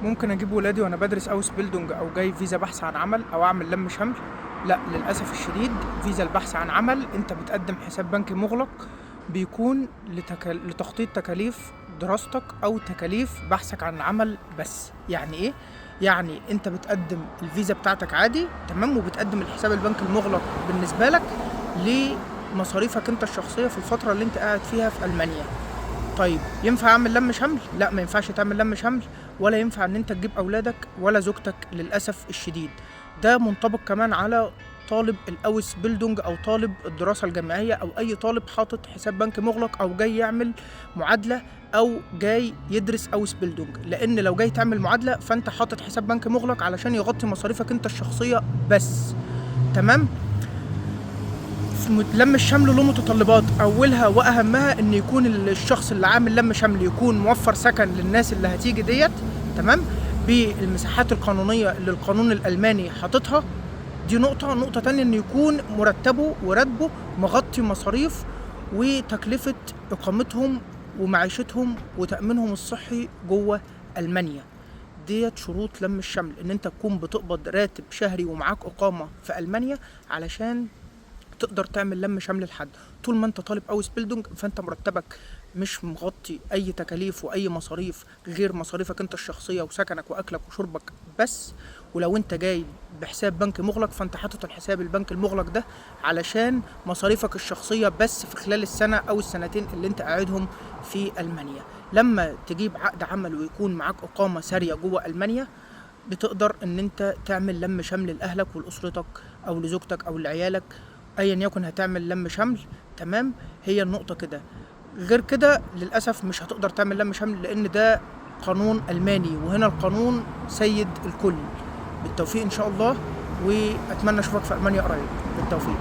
ممكن اجيب ولادي وانا بدرس اوس بيلدونج او جاي فيزا بحث عن عمل او اعمل لم شمل؟ لا، للاسف الشديد. فيزا البحث عن عمل انت بتقدم حساب بنكي مغلق، بيكون لتغطية تكاليف دراستك او تكاليف بحثك عن عمل بس. يعني ايه؟ يعني انت بتقدم الفيزا بتاعتك عادي تمام، وبتقدم الحساب البنكي المغلق بالنسبة لك لمصاريفك انت الشخصية في الفترة اللي انت قاعد فيها في المانيا. طيب ينفع اعمل لم شمل؟ لا، ما ينفعش تعمل لم شمل، ولا ينفع ان انت تجيب اولادك ولا زوجتك للاسف الشديد. ده منطبق كمان على طالب الاوس بيلدونج او طالب الدراسه الجامعيه او اي طالب حاطط حساب بنك مغلق او جاي يعمل معادله او جاي يدرس اوس بيلدونج. لان لو جاي تعمل معادله فانت حاطط حساب بنك مغلق علشان يغطي مصاريفك انت الشخصيه بس. تمام. لم الشمل له متطلبات، اولها واهمها ان يكون الشخص اللي عامل لم شمل يكون موفر سكن للناس اللي هتيجي ديت، تمام، بالمساحات القانونيه اللي القانون الالماني حاططها. دي نقطه تانية، ان يكون مرتبه وراتبه مغطي مصاريف وتكلفه اقامتهم ومعيشتهم وتامينهم الصحي جوه المانيا. ديت شروط لم الشمل، ان انت تكون بتقبض راتب شهري ومعاك اقامه في المانيا علشان تقدر تعمل لم شمل لحد. طول ما انت طالب اوس بيلدونج فانت مرتبك مش مغطي اي تكاليف واي مصاريف غير مصاريفك انت الشخصيه وسكنك واكلك وشربك بس. ولو انت جاي بحساب بنك مغلق فانت حاطط الحساب البنك المغلق ده علشان مصاريفك الشخصيه بس في خلال السنه او السنتين اللي انت قاعدهم في المانيا. لما تجيب عقد عمل ويكون معاك اقامه ساريه جوه المانيا، بتقدر ان انت تعمل لم شمل لاهلك ولاسرتك او لزوجتك او لعيالك، ايا يكن هتعمل لم شمل. تمام. هي النقطة كده. غير كده للأسف مش هتقدر تعمل لم شمل، لأن ده قانون ألماني، وهنا القانون سيد الكل. بالتوفيق إن شاء الله، وأتمنى أشوفك في ألمانيا قريب. بالتوفيق.